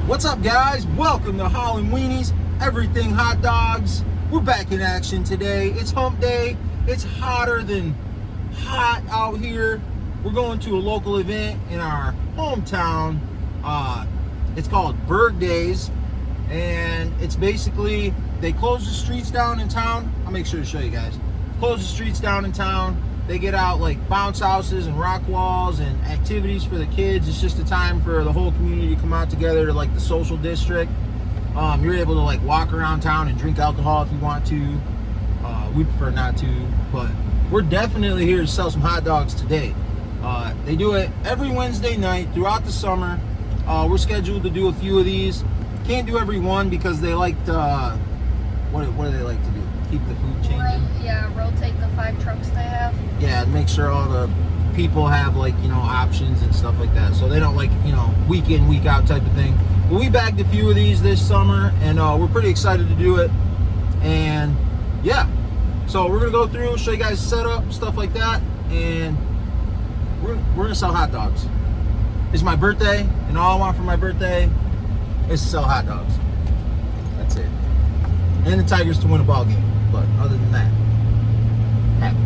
What's up, guys? Welcome to Holland Weenies, everything hot dogs. We're back in action today. It's hump day. It's hotter than hot out here. We're going to a local event in our hometown. It's called Berg Days, and it's basically they close the streets down in town. I'll make sure to show you guys. Close the streets down in town. They get out like bounce houses and rock walls and activities for the kids. It's just a time for the whole community to come out together to like the social district. You're able to like walk around town and drink alcohol if you want to. We prefer not to, but we're definitely here to sell some hot dogs today. They do it every Wednesday night throughout the summer. We're scheduled to do a few of these. Can't do every one because they like to, what do they like to do? Keep the food changing? Rotate the 5 trucks they have. Yeah, make sure all the people have like, options and stuff like that. So they don't like, week in, week out type of thing. But we bagged a few of these this summer and we're pretty excited to do it. And yeah, so we're gonna go through, show you guys setup, stuff like that. And we're gonna sell hot dogs. It's my birthday and all I want for my birthday is to sell hot dogs. That's it. And the Tigers to win a ball game. But other than that, happy.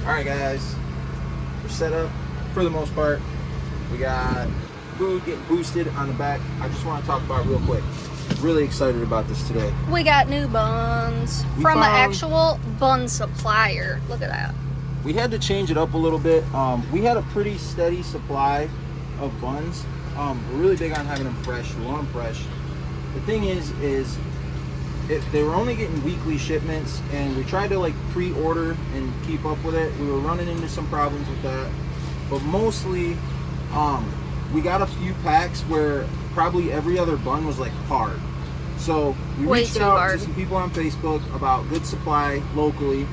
Alright guys, we're set up for the most part. We got food getting boosted on the back. I just want to talk about it real quick. Really excited about this today. We got new buns from an actual bun supplier. Look at that. We had to change it up a little bit. We had a pretty steady supply of buns. We're really big on having them fresh. We want them fresh. The thing is they were only getting weekly shipments, and we tried to like pre-order and keep up with it. We were running into some problems with that, but mostly we got a few packs where probably every other bun was like hard. So we reached out to some people on Facebook about good supply locally.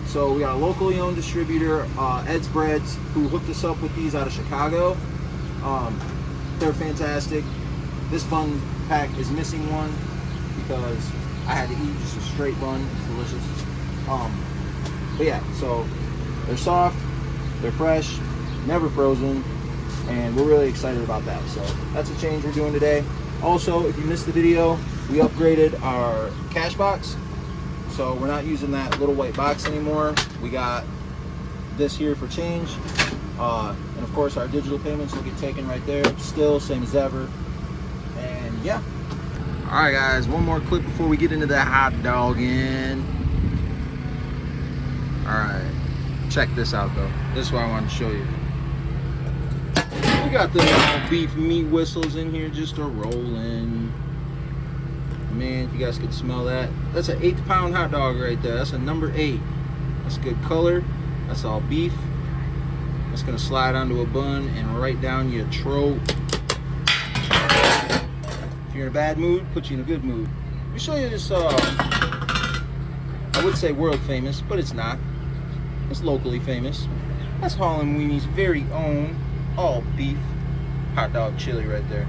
So we got a locally owned distributor, Ed's Breads, who hooked us up with these out of Chicago. They're fantastic. This bun pack is missing one because I had to eat just a straight bun. It's delicious. But yeah, so they're soft, they're fresh, never frozen, and we're really excited about that. So that's a change we're doing today. Also, if you missed the video, we upgraded our cash box. So we're not using that little white box anymore. We got this here for change. And of course, our digital payments will get taken right there. Still same as ever. And yeah. All right, guys. One more clip before we get into the hot dogging. All right. Check this out, though. This is what I wanted to show you. We got the beef meat whistles in here just a rolling. Man, if you guys could smell that. That's an 8-pound hot dog right there. That's a number 8. That's good color. That's all beef. That's gonna slide onto a bun and right down your throat. If you're in a bad mood, put you in a good mood. Let me show you this, I would say world famous, but it's not. It's locally famous. That's Holland Weenie's very own all beef hot dog chili right there.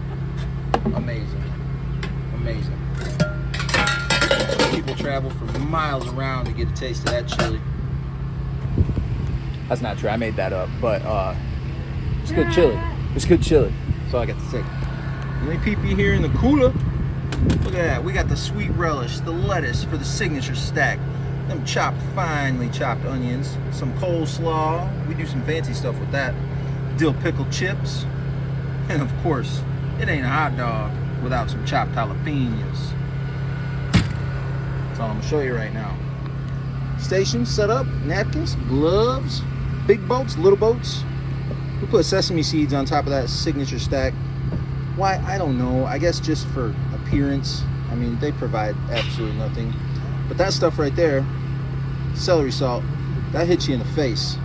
Amazing. Amazing. People travel from miles around to get a taste of that chili. That's not true. I made that up, but it's good chili. It's good chili. That's all I got to say. Let me peep you here in the cooler. Look at that. We got the sweet relish, the lettuce for the signature stack, them chopped, finely chopped onions, some coleslaw. We do some fancy stuff with that. Dill pickle chips, and of course, it ain't a hot dog without some chopped jalapenos. That's all I'm gonna show you right now. Station set up, napkins, gloves, big boats, little boats. We put sesame seeds on top of that signature stack. Why? I don't know. I guess just for appearance. I mean, they provide absolutely nothing. But that stuff right there, celery salt, that hits you in the face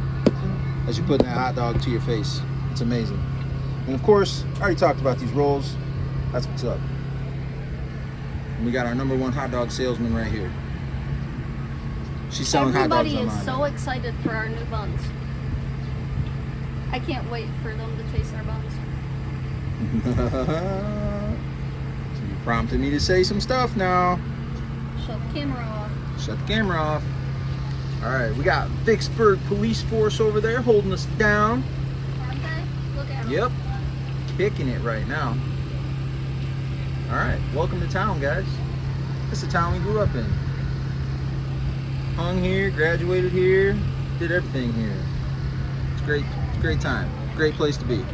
as you're putting that hot dog to your face. It's amazing. And of course, I already talked about these rolls. That's what's up. And we got our #1 hot dog salesman right here. She's selling hot dogs online. Everybody is so excited for our new buns. I can't wait for them to taste our buns. So you prompted me to say some stuff now. Shut the camera off. Shut the camera off. All right, we got Vicksburg police force over there holding us down. Aren't they? Look at them. Yep, kicking it right now. All right, welcome to town, guys. This is the town we grew up in. Hung here, graduated here, did everything here. It's great. It's a great time. Great place to be.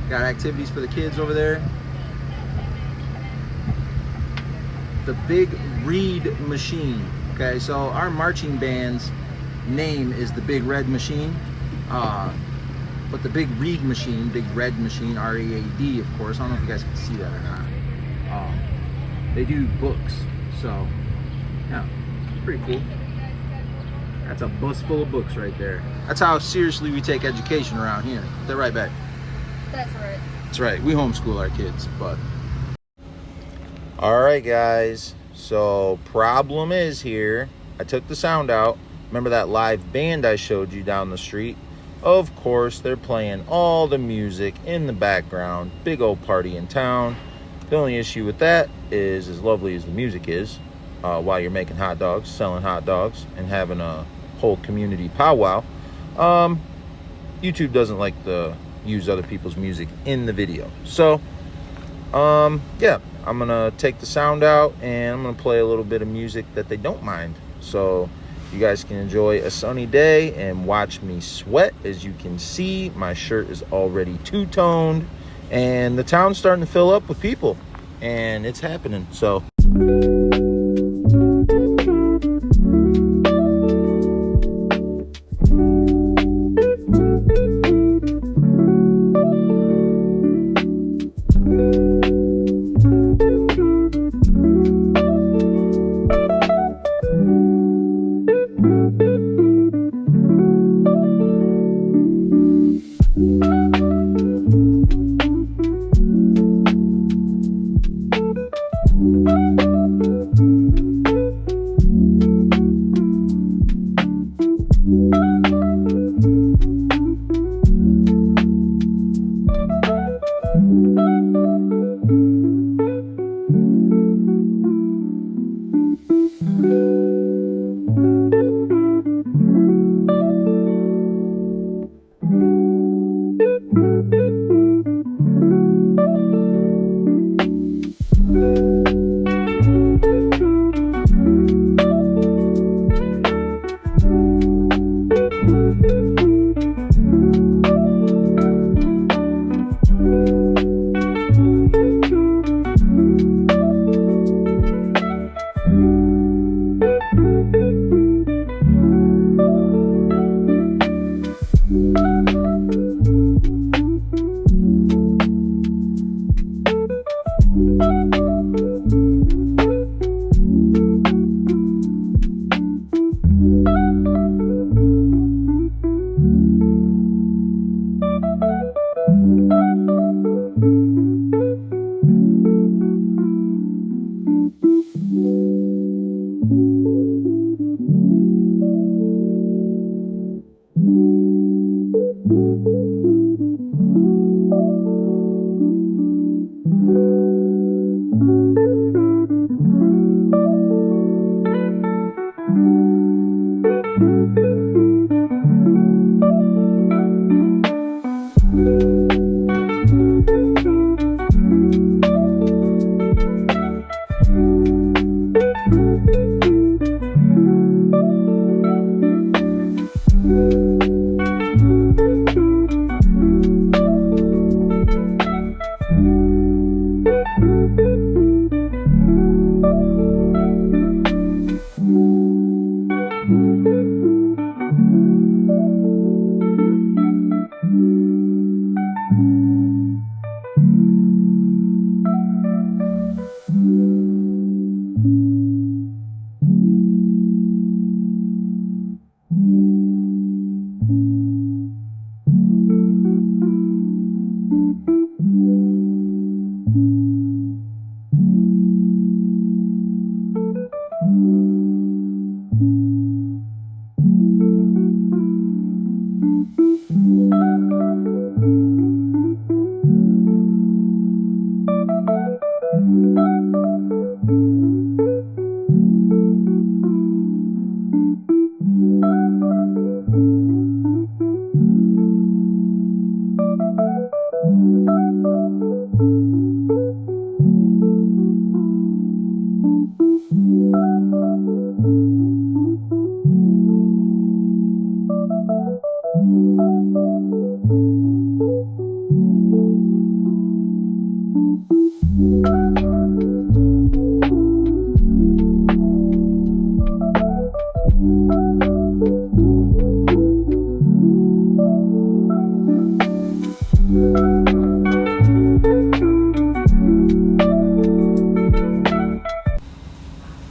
Got activities for the kids over there. The Big Reed Machine. Okay, so our marching band's name is the Big Red Machine. But the Big Reed Machine, Big Red Machine, R-E-A-D, of course. I don't know if you guys can see that or not. They do books, so yeah, it's pretty cool. That's a bus full of books right there. That's how seriously we take education around here. They're right back. That's right. That's right. We homeschool our kids, but. All right, guys. So problem is here. I took the sound out. Remember that live band I showed you down the street? Of course, they're playing all the music in the background. Big old party in town. The only issue with that is, as lovely as the music is, while you're making hot dogs, selling hot dogs, and having a whole community powwow, YouTube doesn't like to use other people's music in the video. So, yeah, I'm gonna take the sound out and I'm gonna play a little bit of music that they don't mind. So you guys can enjoy a sunny day and watch me sweat. As you can see, my shirt is already two-toned and the town's starting to fill up with people and it's happening. So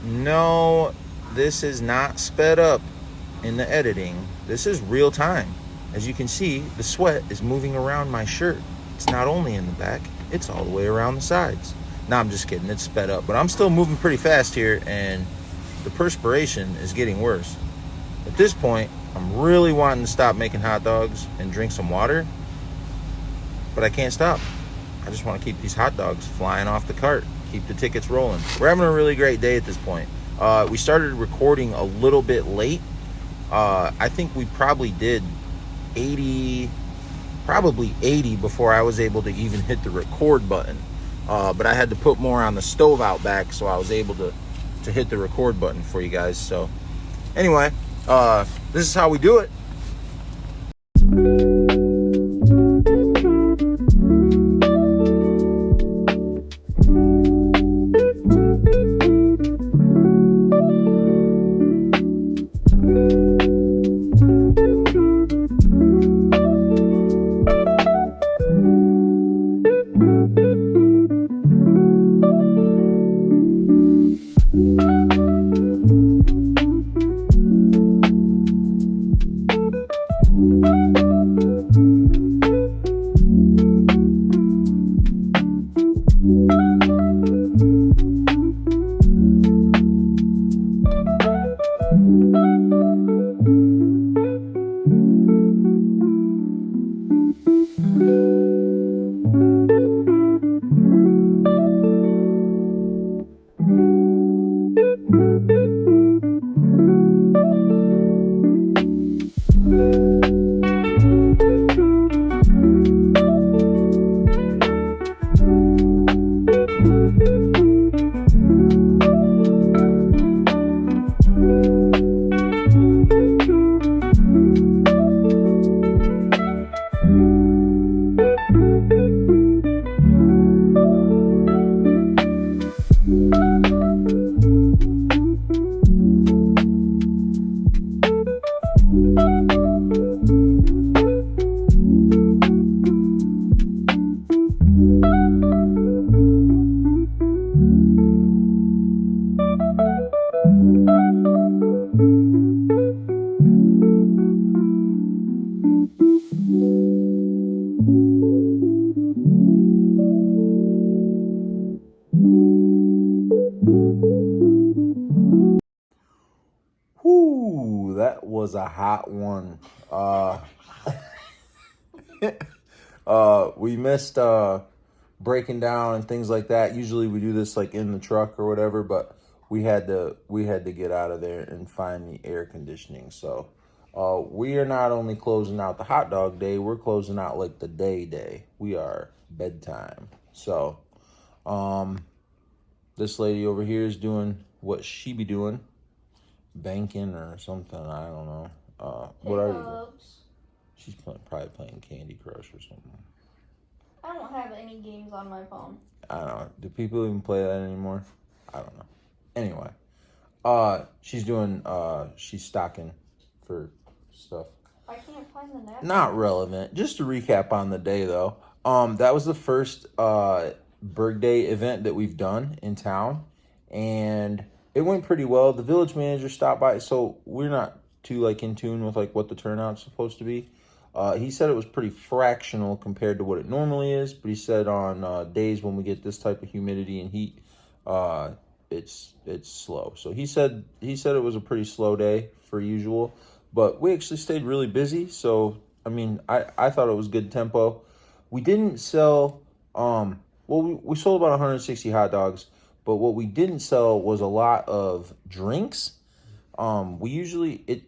No, this is not sped up in the editing. This is real time. As you can see, the sweat is moving around my shirt. It's not only in the back, it's all the way around the sides. No, I'm just kidding, it's sped up, but I'm still moving pretty fast here and the perspiration is getting worse. At this point, I'm really wanting to stop making hot dogs and drink some water, but I can't stop. I just want to keep these hot dogs flying off the cart, keep the tickets rolling. We're having a really great day at this point. We started recording a little bit late. I think we probably did 80 before I was able to even hit the record button. But I had to put more on the stove out back, so I was able to hit the record button for you guys. So anyway, this is how we do it. was a hot one. We missed breaking down and things like that. Usually we do this like in the truck or whatever, but we had to get out of there and find the air conditioning. So we are not only closing out the hot dog day, we're closing out like the day. We are bedtime. So this lady over here is doing what she be doing, banking or something. I don't know. What are you doing? She's probably playing Candy Crush or something. I don't have any games on my phone. I don't know. Do people even play that anymore? I don't know. Anyway, she's stocking for stuff. I can't find the napkin. Not relevant. Just to recap on the day though. That was the first Berg Day event that we've done in town, and it went pretty well. The village manager stopped by, so we're not too like in tune with like what the turnout's supposed to be. He said it was pretty fractional compared to what it normally is, but he said on days when we get this type of humidity and heat, it's slow. So he said it was a pretty slow day for usual, but we actually stayed really busy. So I mean, I thought it was good tempo. We didn't sell. We sold about 160 hot dogs, but what we didn't sell was a lot of drinks. We usually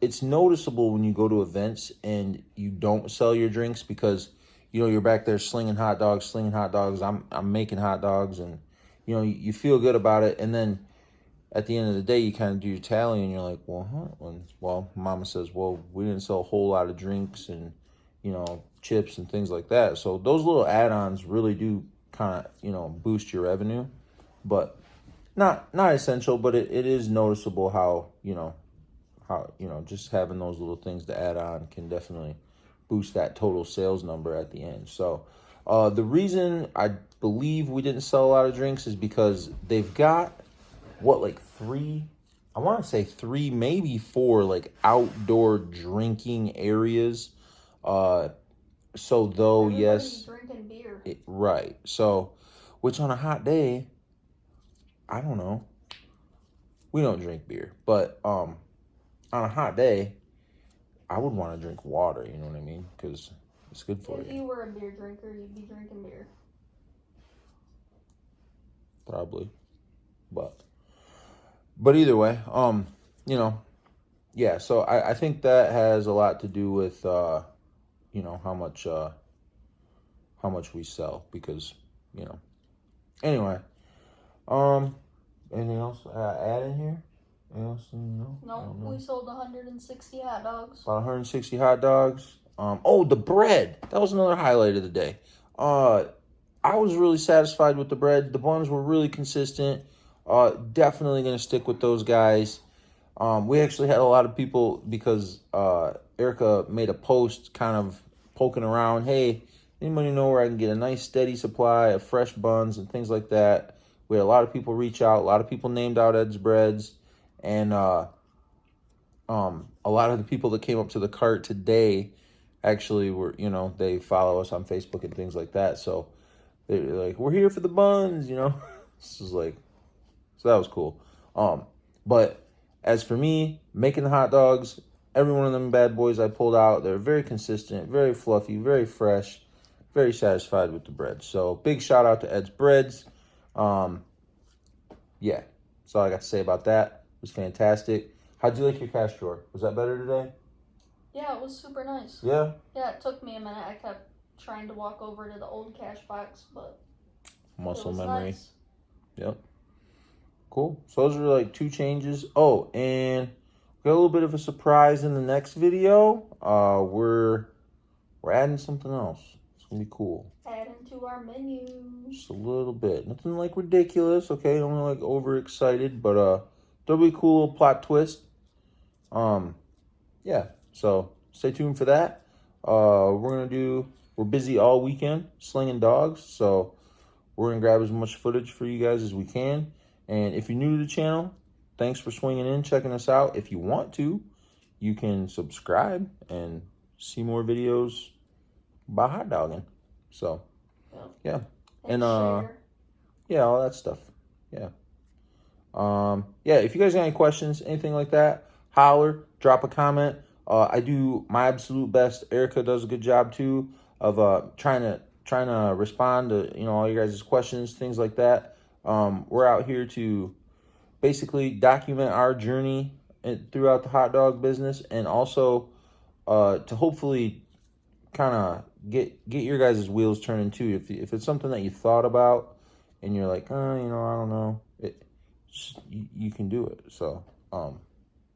it's noticeable when you go to events and you don't sell your drinks because, you know, you're back there slinging hot dogs. I'm making hot dogs, and, you know, you feel good about it. And then at the end of the day, you kind of do your tally and you're like, well, mama says, well, we didn't sell a whole lot of drinks and, you know, chips and things like that. So those little add-ons really do kind of, you know, boost your revenue, but not essential, but it is noticeable how just having those little things to add on can definitely boost that total sales number at the end. So the reason I believe we didn't sell a lot of drinks is because they've got three, maybe four like outdoor drinking areas. So though, Everybody's yes, drinking beer. right. So, which on a hot day, I don't know. We don't drink beer, but on a hot day, I would want to drink water. You know what I mean? Because it's good for If you. you were a beer drinker, you'd be drinking beer. Probably, but either way, you know, yeah. So I think that has a lot to do with you know, how much we sell, because, you know. Anyway, anything else add in here? Anything else? No, No, we sold 160 hot dogs. About 160 hot dogs. The bread. That was another highlight of the day. I was really satisfied with the bread. The buns were really consistent. Definitely going to stick with those guys. We actually had a lot of people because Erica made a post kind of poking around. Hey, anybody know where I can get a nice steady supply of fresh buns and things like that? We had a lot of people reach out. A lot of people named out Ed's Breads. And a lot of the people that came up to the cart today actually were, you know, they follow us on Facebook and things like that. So they're like, we're here for the buns, you know. This is like, so that was cool. But as for me, making the hot dogs, every one of them bad boys I pulled out, they're very consistent, very fluffy, very fresh, very satisfied with the bread. So big shout out to Ed's Breads. Yeah, that's all I got to say about that. It was fantastic. How'd you like your cash drawer? Was that better today? Yeah, it was super nice. Yeah? Yeah, it took me a minute. I kept trying to walk over to the old cash box, but Muscle it was memory. nice. Yep. Cool. So those are like two changes. Oh, and we got a little bit of a surprise in the next video. We're adding something else. It's gonna be cool. Adding to our menu. Just a little bit. Nothing like ridiculous, okay? Don't like overexcited, but there'll be a cool little plot twist. Yeah. So stay tuned for that. We're busy all weekend slinging dogs, so we're gonna grab as much footage for you guys as we can. And if you're new to the channel, thanks for swinging in, checking us out. If you want to, you can subscribe and see more videos about hot dogging. So, yeah. And share. Yeah, all that stuff. Yeah. Yeah, if you guys got any questions, anything like that, holler, drop a comment. I do my absolute best. Erica does a good job too of trying to respond to all your guys' questions, things like that. We're out here to basically document our journey throughout the hot dog business, and also to hopefully kind of get your guys' wheels turning too. If it's something that you thought about and you're like, oh, I don't know, you can do it. So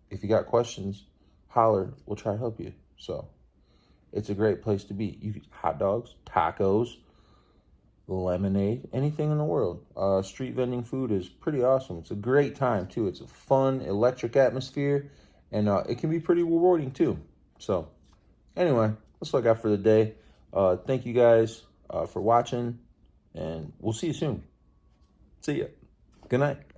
if you got questions, holler. We'll try to help you. So it's a great place to be. Hot dogs, tacos, lemonade, anything in the world. Street vending food is pretty awesome. It's a great time too. It's a fun, electric atmosphere, and it can be pretty rewarding too. So anyway, that's what I got for the day. Thank you guys for watching, and we'll see you soon. See ya. Good night.